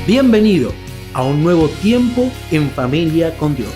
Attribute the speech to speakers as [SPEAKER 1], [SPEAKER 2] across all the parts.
[SPEAKER 1] Bienvenido a un nuevo tiempo en familia con Dios.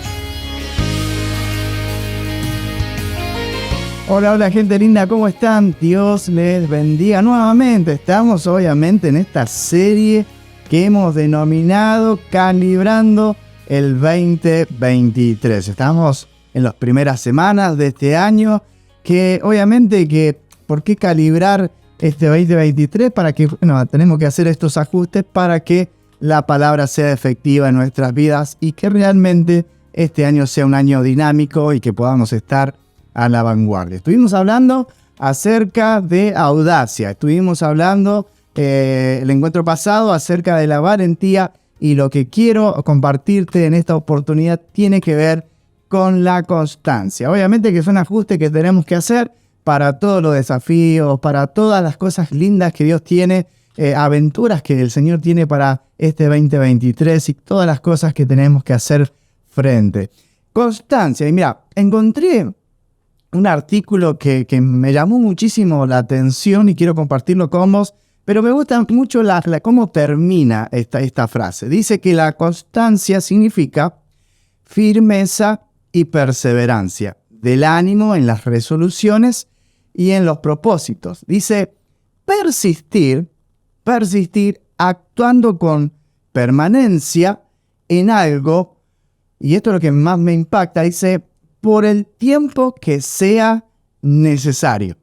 [SPEAKER 2] Hola gente linda, ¿cómo están? Dios les bendiga nuevamente. Estamos obviamente en esta serie que hemos denominado Calibrando el 2023. Estamos en las primeras semanas de este año, que obviamente ¿por qué calibrar este 2023? Para que, tenemos que hacer estos ajustes para que la palabra sea efectiva en nuestras vidas y que realmente este año sea un año dinámico y que podamos estar a la vanguardia. Estuvimos hablando acerca de audacia, estuvimos hablando el encuentro pasado acerca de la valentía, y lo que quiero compartirte en esta oportunidad tiene que ver con la constancia. Obviamente que son ajustes que tenemos que hacer para todos los desafíos, para todas las cosas lindas que Dios tiene, aventuras que el Señor tiene para este 2023 y todas las cosas que tenemos que hacer frente. Constancia. Y mira, encontré un artículo que me llamó muchísimo la atención y quiero compartirlo con vos, pero me gusta mucho cómo termina esta frase. Dice que la constancia significa firmeza y perseverancia del ánimo en las resoluciones y en los propósitos. Dice persistir actuando con permanencia en algo, y esto es lo que más me impacta, dice por el tiempo que sea necesario.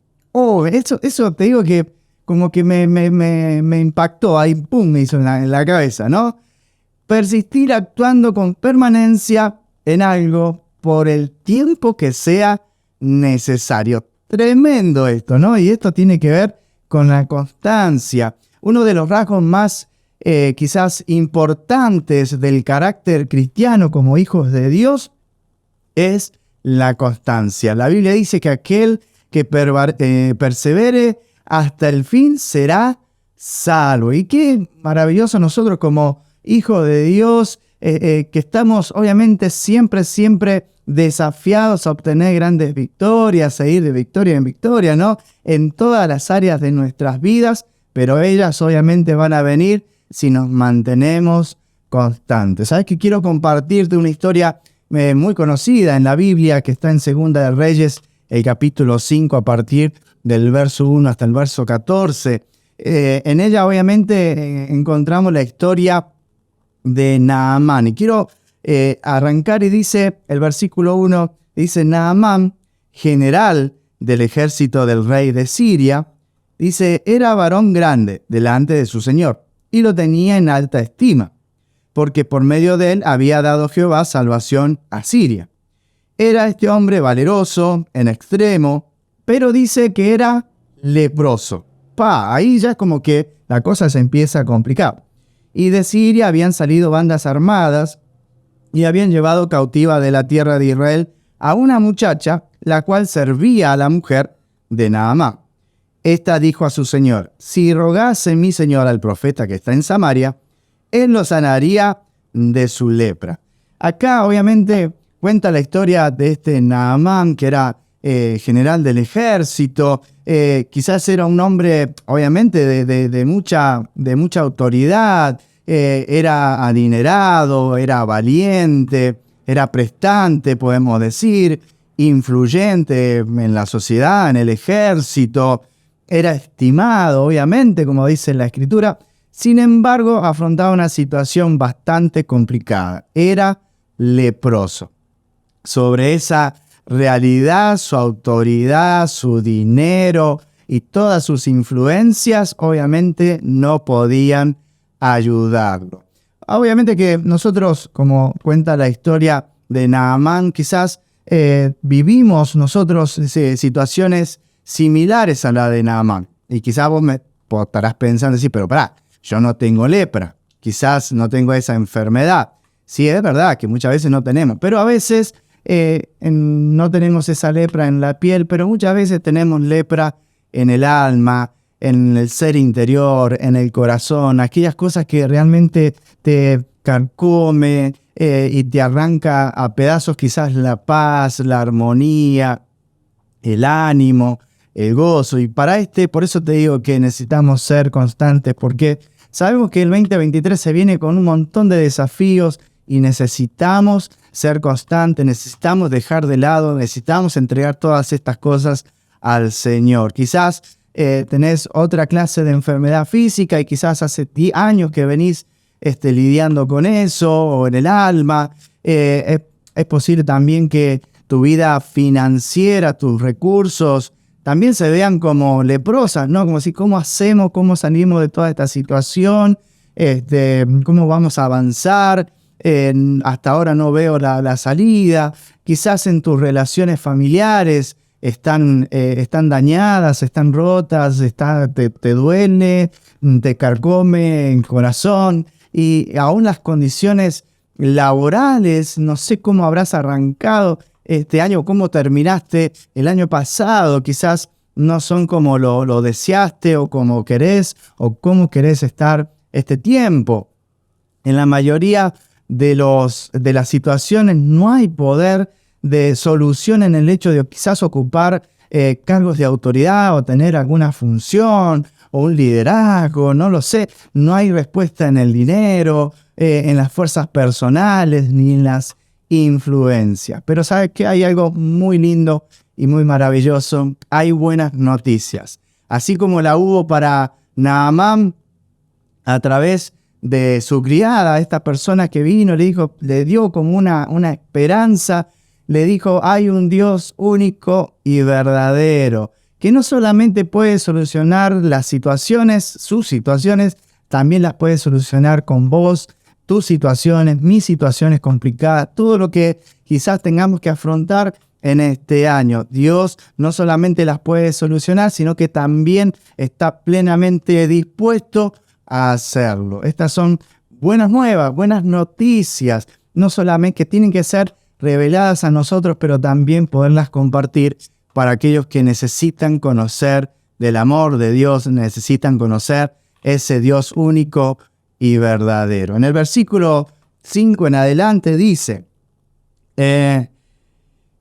[SPEAKER 2] Eso te digo que como que me impactó, ahí pum, me hizo en la cabeza, ¿no? Persistir actuando con permanencia en algo por el tiempo que sea necesario. Tremendo esto, ¿no? Y esto tiene que ver con la constancia. Uno de los rasgos más quizás importantes del carácter cristiano como hijos de Dios es la constancia. La Biblia dice que aquel que persevere hasta el fin será salvo. Y qué maravilloso nosotros como hijos de Dios, que estamos obviamente siempre desafiados a obtener grandes victorias, a ir de victoria en victoria, ¿no? En todas las áreas de nuestras vidas, pero ellas obviamente van a venir si nos mantenemos constantes. ¿Sabes que quiero compartirte una historia muy conocida en la Biblia que está en Segunda de Reyes, el capítulo 5, a partir del verso 1 hasta el verso 14. En ella obviamente encontramos la historia de Naamán. Y quiero arrancar y dice, el versículo 1, dice Naamán, general del ejército del rey de Siria, dice, era varón grande delante de su señor y lo tenía en alta estima, porque por medio de él había dado Jehová salvación a Siria. Era este hombre valeroso en extremo, pero dice que era leproso. Ahí ya es como que la cosa se empieza a complicar. Y de Siria habían salido bandas armadas y habían llevado cautiva de la tierra de Israel a una muchacha, la cual servía a la mujer de Naamán. Esta dijo a su señor, si rogase mi señor al profeta que está en Samaria, él lo sanaría de su lepra. Acá obviamente cuenta la historia de este Naamán, que era general del ejército. Quizás era un hombre obviamente de mucha autoridad, era adinerado, era valiente, era prestante, podemos decir, influyente en la sociedad, en el ejército, era estimado, obviamente, como dice la Escritura. Sin embargo, afrontaba una situación bastante complicada. Era leproso. Sobre esa realidad, su autoridad, su dinero y todas sus influencias, obviamente no podían ayudarlo. Obviamente que nosotros, como cuenta la historia de Naamán, quizás vivimos nosotros situaciones similares a la de Naamán. Y quizás vos estarás pensando, sí, pero pará, yo no tengo lepra, quizás no tengo esa enfermedad. Sí, es verdad que muchas veces no tenemos, pero a veces no tenemos esa lepra en la piel, pero muchas veces tenemos lepra en el alma, en el ser interior, en el corazón, aquellas cosas que realmente te carcome y te arranca a pedazos quizás la paz, la armonía, el ánimo, el gozo. Y por eso te digo que necesitamos ser constantes, porque sabemos que el 2023 se viene con un montón de desafíos y necesitamos ser constantes, necesitamos dejar de lado, necesitamos entregar todas estas cosas al Señor. Quizás tenés otra clase de enfermedad física y quizás hace 10 años que venís lidiando con eso, o en el alma. Es posible también que tu vida financiera, tus recursos, también se vean como leprosas, ¿no? Como si, ¿cómo hacemos? ¿Cómo salimos de toda esta situación? ¿Cómo vamos a avanzar? Hasta ahora no veo la salida. Quizás en tus relaciones familiares están dañadas, están rotas, te duele, te carcome el corazón. Y aún las condiciones laborales, no sé cómo habrás arrancado este año, cómo terminaste el año pasado, quizás no son como lo deseaste o como querés o cómo querés estar este tiempo. En la mayoría de las situaciones no hay poder de solución en el hecho de quizás ocupar cargos de autoridad o tener alguna función o un liderazgo, no lo sé. No hay respuesta en el dinero, en las fuerzas personales, ni en las influencias. Pero ¿sabes qué? Hay algo muy lindo y muy maravilloso. Hay buenas noticias. Así como la hubo para Naamán a través de su criada, esta persona que vino, le dio como una esperanza, le dijo, hay un Dios único y verdadero, que no solamente puede solucionar las situaciones, sus situaciones, también las puede solucionar con vos, tus situaciones, mis situaciones complicadas, todo lo que quizás tengamos que afrontar en este año. Dios no solamente las puede solucionar, sino que también está plenamente dispuesto a hacerlo. Estas son buenas nuevas, buenas noticias, no solamente que tienen que ser reveladas a nosotros, pero también poderlas compartir para aquellos que necesitan conocer del amor de Dios, necesitan conocer ese Dios único y verdadero. En el versículo 5 en adelante dice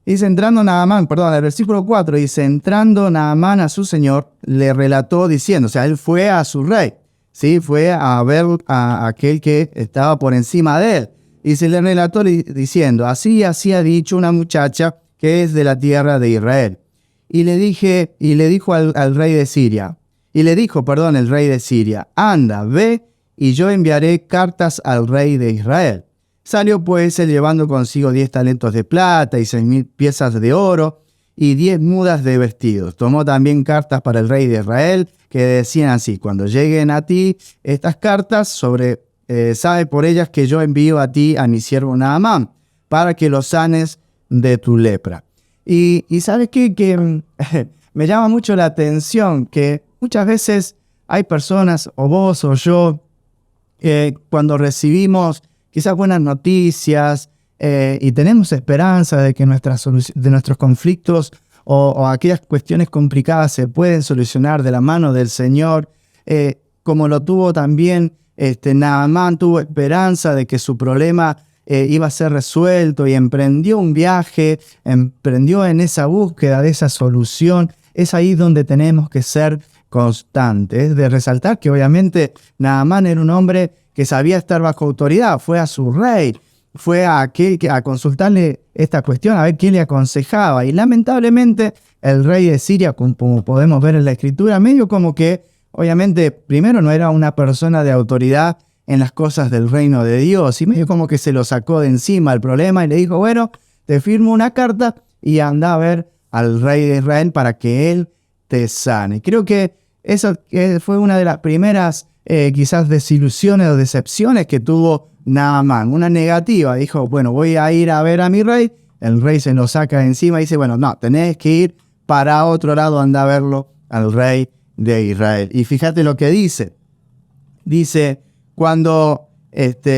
[SPEAKER 2] entrando Naamán, el versículo 4 dice, entrando Naamán a su señor, le relató diciendo, o sea, él fue a su rey, ¿sí? Fue a ver a aquel que estaba por encima de él. Y se le relató diciendo, así ha dicho una muchacha que es de la tierra de Israel. Y le dijo al rey de Siria, el rey de Siria, anda, ve, y yo enviaré cartas al rey de Israel. Salió pues él llevando consigo 10 talentos de plata y 6,000 piezas de oro y 10 mudas de vestidos. Tomó también cartas para el rey de Israel que decían así, cuando lleguen a ti estas cartas, sabe por ellas que yo envío a ti a mi siervo Naamán, para que lo sanes de tu lepra. Y ¿sabes qué? Que me llama mucho la atención que muchas veces hay personas, o vos o yo, cuando recibimos quizás buenas noticias y tenemos esperanza de que de nuestros conflictos o aquellas cuestiones complicadas se pueden solucionar de la mano del Señor, como lo tuvo también Naamán, tuvo esperanza de que su problema iba a ser resuelto y emprendió un viaje, emprendió en esa búsqueda de esa solución. Es ahí donde tenemos que ser constantes. Es de resaltar que obviamente Naamán era un hombre que sabía estar bajo autoridad, fue a su rey, fue a consultarle esta cuestión, a ver qué le aconsejaba. Y lamentablemente el rey de Siria, como podemos ver en la escritura, medio como que, obviamente, primero no era una persona de autoridad en las cosas del reino de Dios, y medio como que se lo sacó de encima el problema y le dijo, bueno, te firmo una carta y anda a ver al rey de Israel para que él te sane. Creo que eso fue una de las primeras quizás desilusiones o decepciones que tuvo Naamán, una negativa. Dijo, bueno, voy a ir a ver a mi rey, el rey se lo saca de encima y dice, bueno, no, tenés que ir para otro lado, anda a verlo al rey de Israel. Y fíjate lo que dice. Dice, cuando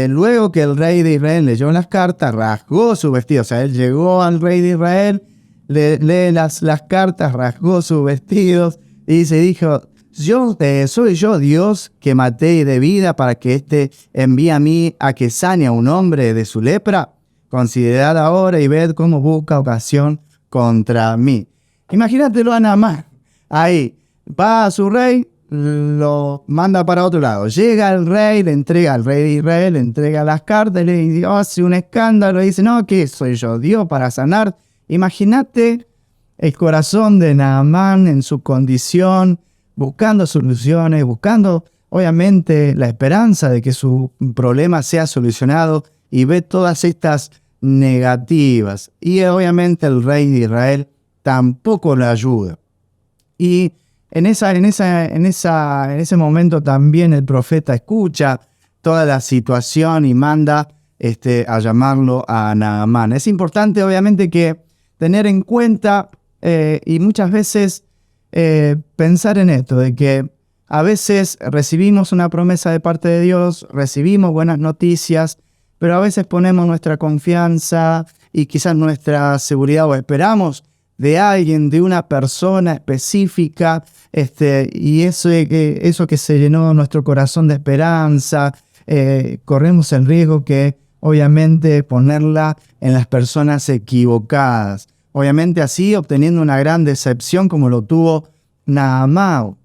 [SPEAKER 2] luego que el rey de Israel leyó las cartas, rasgó su vestido. O sea, él llegó al rey de Israel, lee las cartas, rasgó sus vestidos y dijo, soy yo Dios que maté y de vida para que envíe a mí a que sane a un hombre de su lepra. Considerad ahora y ved cómo busca ocasión contra mí. Imagínatelo a Naamán. Ahí va a su rey, lo manda para otro lado. Llega el rey, le entrega al rey de Israel, le entrega las cartas, le hace un escándalo y dice, no, ¿qué soy yo? Dios para sanar. Imagínate el corazón de Naamán en su condición, buscando soluciones, buscando obviamente la esperanza de que su problema sea solucionado, y ve todas estas negativas. Y obviamente el rey de Israel tampoco le ayuda. Y en ese momento también el profeta escucha toda la situación y manda a llamarlo a Naamán. Es importante obviamente que tener en cuenta y muchas veces pensar en esto, de que a veces recibimos una promesa de parte de Dios, recibimos buenas noticias, pero a veces ponemos nuestra confianza y quizás nuestra seguridad o esperamos de alguien, de una persona específica, y eso que se llenó nuestro corazón de esperanza, corremos el riesgo que obviamente ponerla en las personas equivocadas. Obviamente así obteniendo una gran decepción como lo tuvo Naamán.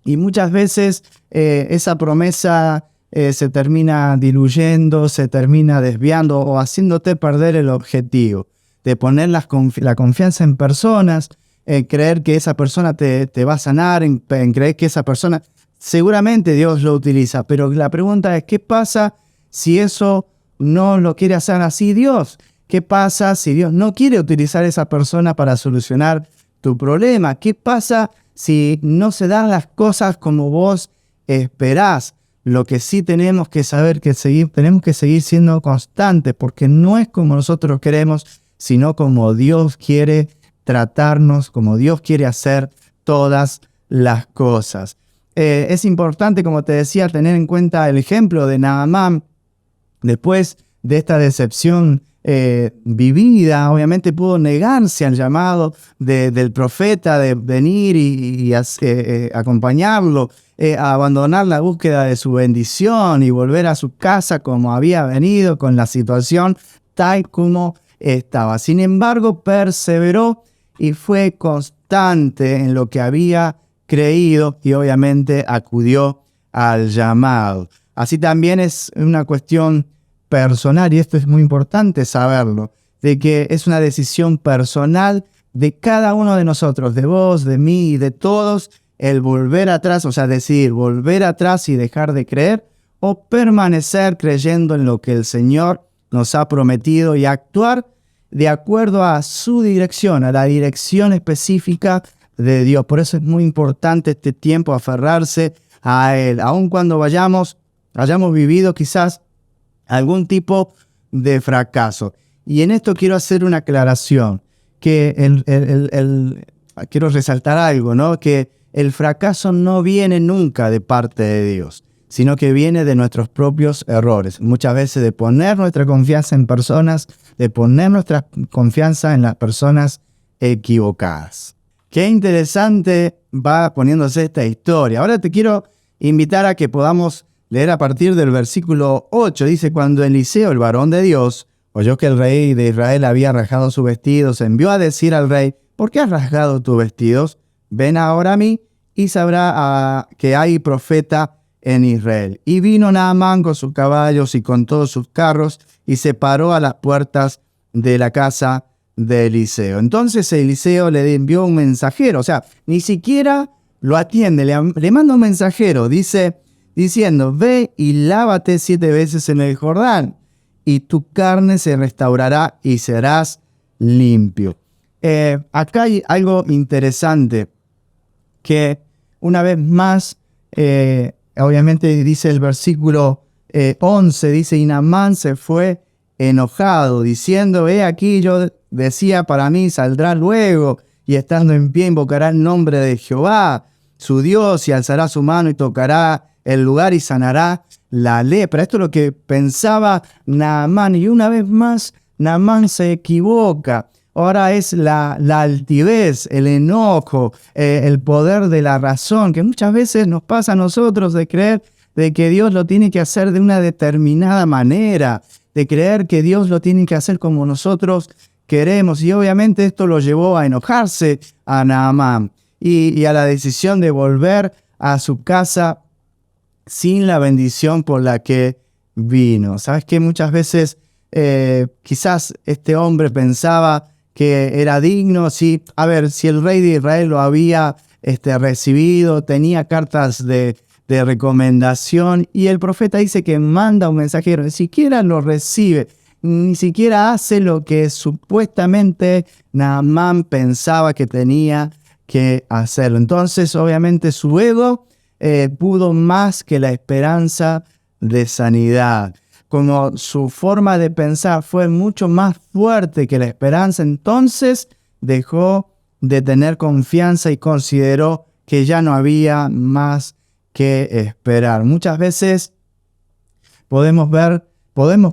[SPEAKER 2] Y muchas veces esa promesa se termina diluyendo, se termina desviando o haciéndote perder el objetivo de poner la confianza en personas, en creer que esa persona te va a sanar, en creer que esa persona, seguramente Dios lo utiliza, pero la pregunta es, ¿qué pasa si eso no lo quiere hacer así Dios? ¿Qué pasa si Dios no quiere utilizar a esa persona para solucionar tu problema? ¿Qué pasa si no se dan las cosas como vos esperás? Lo que sí tenemos que saber que tenemos que seguir siendo constantes, porque no es como nosotros queremos, sino como Dios quiere tratarnos, como Dios quiere hacer todas las cosas. Es importante, como te decía, tener en cuenta el ejemplo de Naamán. Después de esta decepción vivida, obviamente pudo negarse al llamado del profeta de venir y acompañarlo, a abandonar la búsqueda de su bendición y volver a su casa como había venido, con la situación tal como estaba. Sin embargo, perseveró y fue constante en lo que había creído y obviamente acudió al llamado. Así también es una cuestión personal, y esto es muy importante saberlo, de que es una decisión personal de cada uno de nosotros, de vos, de mí y de todos, el volver atrás, o sea, decidir volver atrás y dejar de creer, o permanecer creyendo en lo que el Señor nos ha prometido y actuar de acuerdo a su dirección, a la dirección específica de Dios. Por eso es muy importante este tiempo, aferrarse a Él, aun cuando hayamos vivido quizás algún tipo de fracaso. Y en esto quiero hacer una aclaración, que quiero resaltar algo, ¿no? Que el fracaso no viene nunca de parte de Dios, sino que viene de nuestros propios errores. Muchas veces de poner nuestra confianza en personas, de poner nuestra confianza en las personas equivocadas. Qué interesante va poniéndose esta historia. Ahora te quiero invitar a que podamos leer a partir del versículo 8. Dice, cuando Eliseo, el varón de Dios, oyó que el rey de Israel había rasgado sus vestidos, envió a decir al rey, ¿por qué has rasgado tus vestidos? Ven ahora a mí y sabrá que hay profeta en Israel. Y vino Naamán con sus caballos y con todos sus carros y se paró a las puertas de la casa de Eliseo. Entonces Eliseo le envió un mensajero, o sea, ni siquiera lo atiende, le manda un mensajero, diciendo, ve y lávate 7 veces en el Jordán y tu carne se restaurará y serás limpio. Acá hay algo interesante que una vez más, obviamente dice el versículo 11, dice, y Naamán se fue enojado, diciendo, he aquí yo decía para mí, saldrá luego y estando en pie invocará el nombre de Jehová, su Dios, y alzará su mano y tocará el lugar y sanará la lepra. Esto es lo que pensaba Naamán. Y una vez más, Naamán se equivoca. Ahora es la altivez, el enojo, el poder de la razón, que muchas veces nos pasa a nosotros de creer de que Dios lo tiene que hacer de una determinada manera, de creer que Dios lo tiene que hacer como nosotros queremos. Y obviamente esto lo llevó a enojarse a Naamán y a la decisión de volver a su casa sin la bendición por la que vino. ¿Sabes qué? Muchas veces quizás este hombre pensaba que era digno, si el rey de Israel lo había recibido, tenía cartas de recomendación, y el profeta dice que manda un mensajero, ni siquiera lo recibe, ni siquiera hace lo que supuestamente Naamán pensaba que tenía que hacerlo. Entonces, obviamente, su ego pudo más que la esperanza de sanidad. Como su forma de pensar fue mucho más fuerte que la esperanza, entonces dejó de tener confianza y consideró que ya no había más que esperar. Muchas veces podemos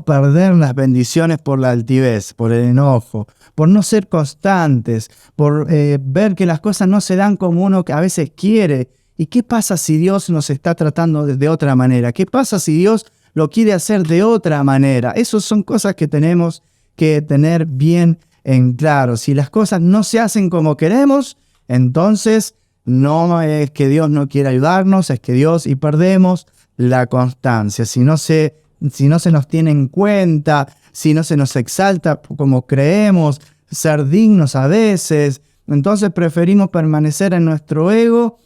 [SPEAKER 2] perder las bendiciones por la altivez, por el enojo, por no ser constantes, por ver que las cosas no se dan como uno que a veces quiere. ¿Y qué pasa si Dios nos está tratando de otra manera? ¿Qué pasa si Dios lo quiere hacer de otra manera? Esas son cosas que tenemos que tener bien en claro. Si las cosas no se hacen como queremos, entonces no es que Dios no quiere ayudarnos, es que y perdemos la constancia. Si no se nos tiene en cuenta, si no se nos exalta como creemos, ser dignos a veces, entonces preferimos permanecer en nuestro ego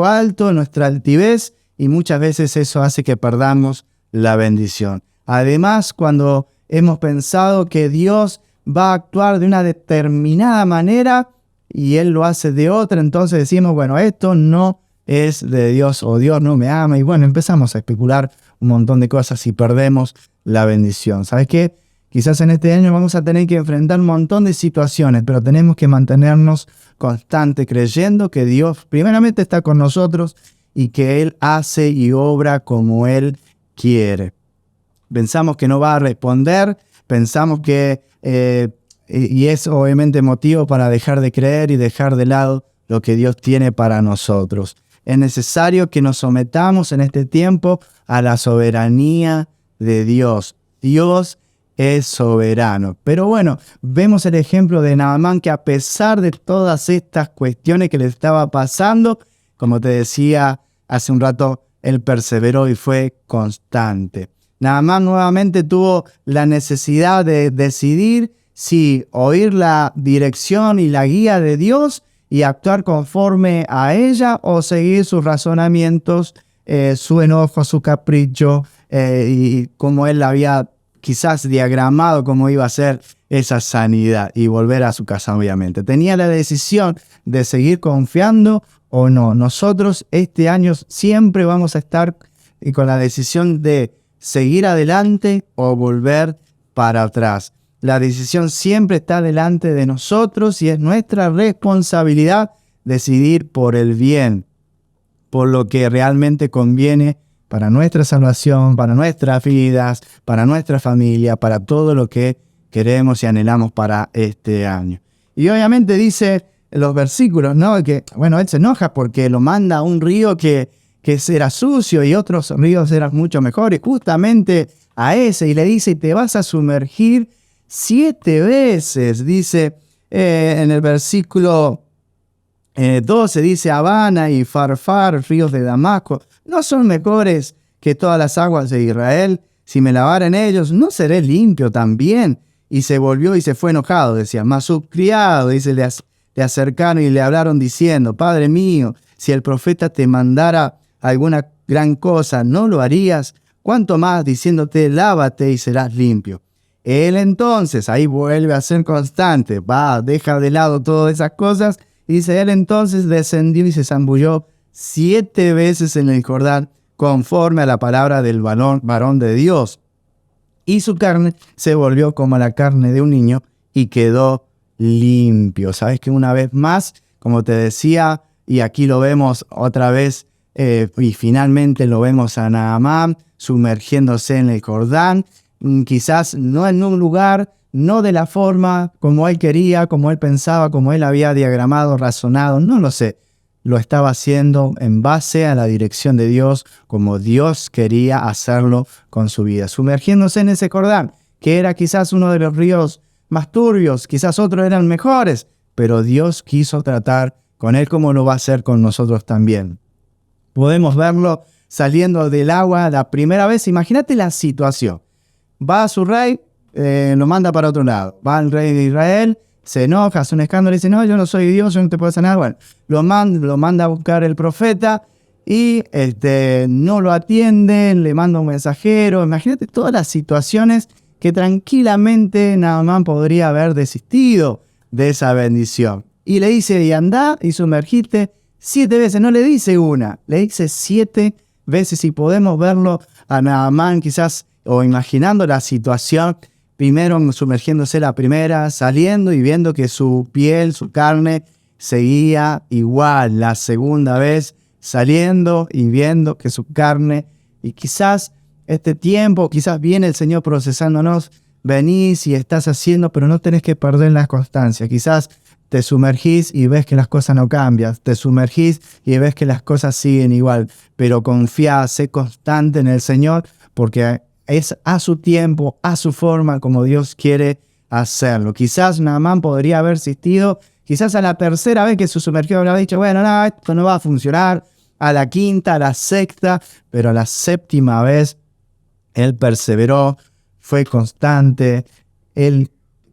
[SPEAKER 2] alto, en nuestra altivez, y muchas veces eso hace que perdamos la bendición. Además, cuando hemos pensado que Dios va a actuar de una determinada manera y Él lo hace de otra, entonces decimos, bueno, esto no es de Dios, o Dios no me ama, y bueno, empezamos a especular un montón de cosas y perdemos la bendición. ¿Sabes qué? Quizás en este año vamos a tener que enfrentar un montón de situaciones, pero tenemos que mantenernos constantes, creyendo que Dios primeramente está con nosotros y que Él hace y obra como Él quiere. Pensamos que no va a responder, pensamos que, y es obviamente motivo para dejar de creer y dejar de lado lo que Dios tiene para nosotros. Es necesario que nos sometamos en este tiempo a la soberanía de Dios. Dios es soberano. Pero bueno, vemos el ejemplo de Naamán, que a pesar de todas estas cuestiones que le estaba pasando, como te decía hace un rato, él perseveró y fue constante. Naamán nuevamente tuvo la necesidad de decidir si oír la dirección y la guía de Dios y actuar conforme a ella, o seguir sus razonamientos, su enojo, su capricho, y como él había quizás diagramado cómo iba a ser esa sanidad, y volver a su casa, obviamente. Tenía la decisión de seguir confiando o no. Nosotros este año siempre vamos a estar con la decisión de seguir adelante o volver para atrás. La decisión siempre está delante de nosotros y es nuestra responsabilidad decidir por el bien, por lo que realmente conviene para nuestra salvación, para nuestras vidas, para nuestra familia, para todo lo que queremos y anhelamos para este año. Y obviamente dice los versículos, ¿no? Que, bueno, él se enoja porque lo manda a un río que era sucio y otros ríos eran mucho mejores, justamente a ese, y le dice, te vas a sumergir 7 veces, dice en el versículo 12, dice, Habana y Farfar, ríos de Damasco, ¿no son mejores que todas las aguas de Israel? Si me lavara en ellos, ¿no seré limpio también? Y se volvió y se fue enojado, decía, mas sus criados, dice, le acercaron y le hablaron diciendo, Padre mío, si el profeta te mandara alguna gran cosa, ¿no lo harías? ¿Cuánto más diciéndote, lávate y serás limpio? Él entonces, ahí vuelve a ser constante, deja de lado todas esas cosas, y dice, él entonces descendió y se zambulló 7 veces en el Jordán, conforme a la palabra del varón de Dios. Y su carne se volvió como la carne de un niño, y quedó limpio. Sabes que una vez más, como te decía, y aquí lo vemos otra vez, y finalmente lo vemos a Naamán sumergiéndose en el Jordán, quizás no en un lugar, no de la forma como él quería, como él pensaba, como él había diagramado, razonado, no lo sé. Lo estaba haciendo en base a la dirección de Dios, como Dios quería hacerlo con su vida. Sumergiéndose en ese Jordán, que era quizás uno de los ríos más turbios, quizás otros eran mejores, pero Dios quiso tratar con él como lo va a hacer con nosotros también. Podemos verlo saliendo del agua la primera vez. Imagínate la situación. Va a su rey, lo manda para otro lado. Va al rey de Israel, se enoja, hace un escándalo y dice, no, yo no soy Dios, yo no te puedo hacer nada. Bueno, lo manda a buscar el profeta y no lo atienden, le manda un mensajero. Imagínate todas las situaciones que tranquilamente Naamán podría haber desistido de esa bendición. Y le dice, y andá y sumergite 7 veces. No le dice una, le dice 7 veces. Y podemos verlo a Naamán quizás, o imaginando la situación, primero sumergiéndose la primera, saliendo y viendo que su piel, su carne, seguía igual. La segunda vez, saliendo y viendo que su carne, y quizás este tiempo, quizás viene el Señor procesándonos, venís y estás haciendo, pero no tenés que perder la constancia. Quizás te sumergís y ves que las cosas no cambian, te sumergís y ves que las cosas siguen igual, pero confía, sé constante en el Señor, porque es a su tiempo, a su forma, como Dios quiere hacerlo. Quizás Naamán podría haber existido, quizás a la tercera vez que se sumergió habría dicho, bueno, no, esto no va a funcionar, a la quinta, a la sexta, pero a la séptima vez él perseveró, fue constante, él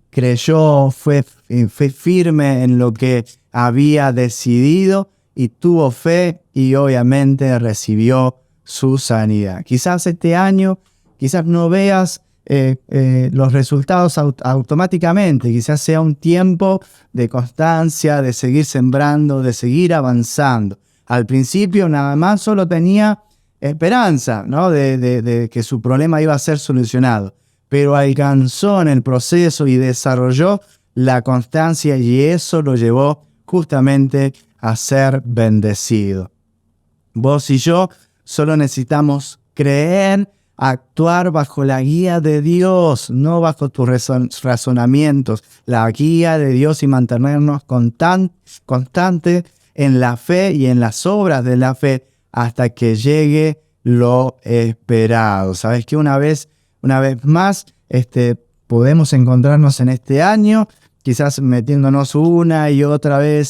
[SPEAKER 2] creyó, fue firme en lo que había decidido y tuvo fe y obviamente recibió su sanidad. Quizás este año, quizás no veas los resultados automáticamente, quizás sea un tiempo de constancia, de seguir sembrando, de seguir avanzando. Al principio nada más solo tenía esperanza, ¿no? de que su problema iba a ser solucionado, pero alcanzó en el proceso y desarrolló la constancia y eso lo llevó justamente a ser bendecido. Vos y yo solo necesitamos creer, actuar bajo la guía de Dios, no bajo tus razonamientos, la guía de Dios y mantenernos constante en la fe y en las obras de la fe hasta que llegue lo esperado. Sabes que una vez más podemos encontrarnos en este año, quizás metiéndonos una y otra vez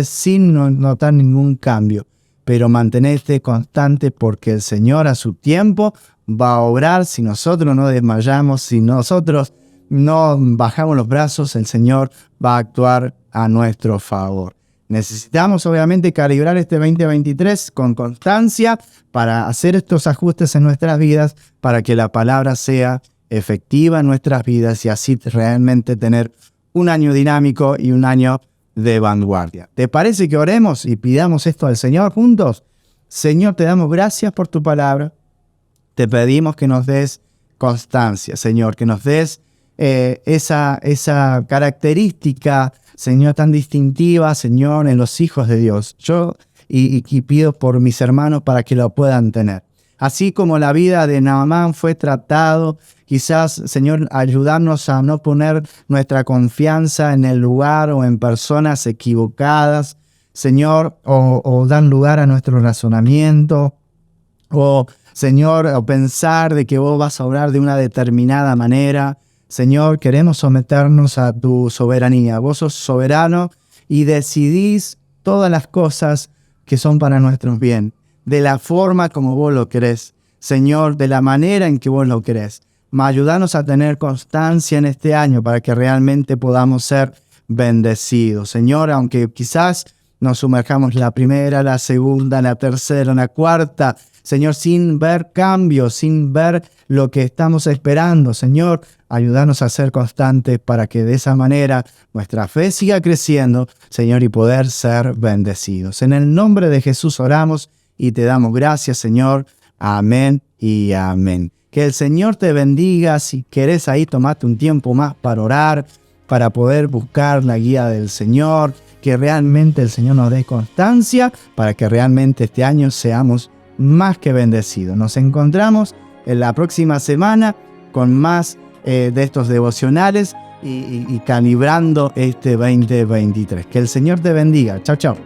[SPEAKER 2] sin notar ningún cambio. Pero mantenerte constante porque el Señor a su tiempo va a obrar. Si nosotros no desmayamos, si nosotros no bajamos los brazos, el Señor va a actuar a nuestro favor. Necesitamos obviamente calibrar este 2023 con constancia para hacer estos ajustes en nuestras vidas, para que la palabra sea efectiva en nuestras vidas y así realmente tener un año dinámico y un año de vanguardia. ¿Te parece que oremos y pidamos esto al Señor juntos? Señor, te damos gracias por tu palabra. Te pedimos que nos des constancia, Señor, que nos des esa característica, Señor, tan distintiva, Señor, en los hijos de Dios. Yo y pido por mis hermanos para que lo puedan tener. Así como la vida de Naamán fue tratado, quizás, Señor, ayudarnos a no poner nuestra confianza en el lugar o en personas equivocadas, Señor, o dar lugar a nuestro razonamiento, o, Señor, o pensar de que vos vas a obrar de una determinada manera. Señor, queremos someternos a tu soberanía. Vos sos soberano y decidís todas las cosas que son para nuestro bien, de la forma como vos lo querés. Señor, de la manera en que vos lo querés. Ayúdanos a tener constancia en este año para que realmente podamos ser bendecidos. Señor, aunque quizás nos sumerjamos la primera, la segunda, la tercera, la cuarta, Señor, sin ver cambios, sin ver lo que estamos esperando. Señor, ayúdanos a ser constantes para que de esa manera nuestra fe siga creciendo, Señor, y poder ser bendecidos. En el nombre de Jesús oramos y te damos gracias, Señor. Amén y amén. Que el Señor te bendiga. Si querés ahí, tomate un tiempo más para orar, para poder buscar la guía del Señor, que realmente el Señor nos dé constancia para que realmente este año seamos más que bendecidos. Nos encontramos en la próxima semana con más de estos devocionales y calibrando este 2023. Que el Señor te bendiga. Chao, chao.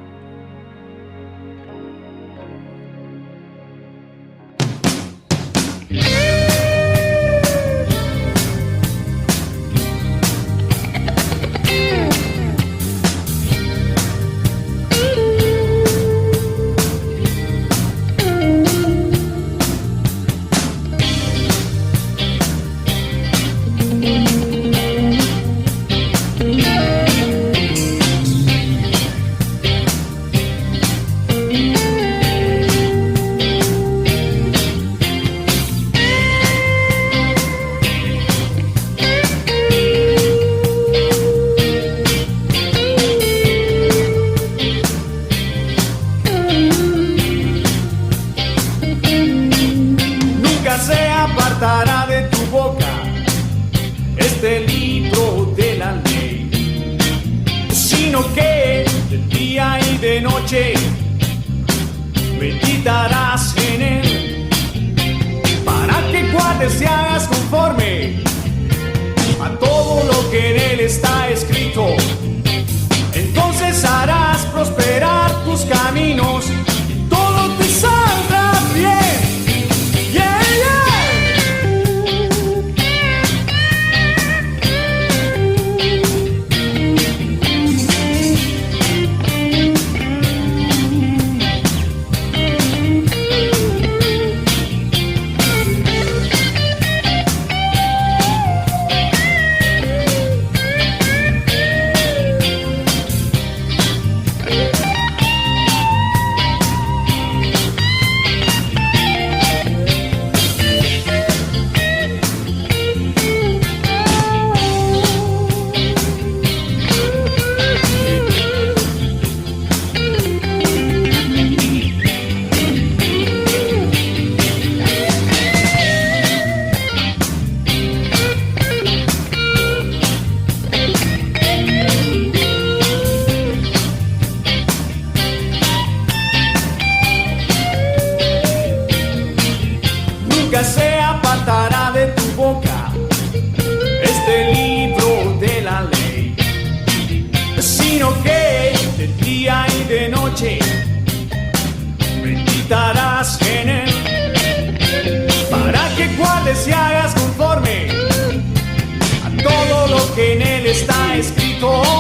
[SPEAKER 3] Meditarás en él para que guardes y hagas conforme a todo lo que en él está escrito. Entonces harás prosperar tus caminos y todo te saldrá bien. Yeah, nunca se apartará de tu boca este libro de la ley, sino que de día y de noche meditarás en él, para que guardes y hagas conforme a todo lo que en él está escrito.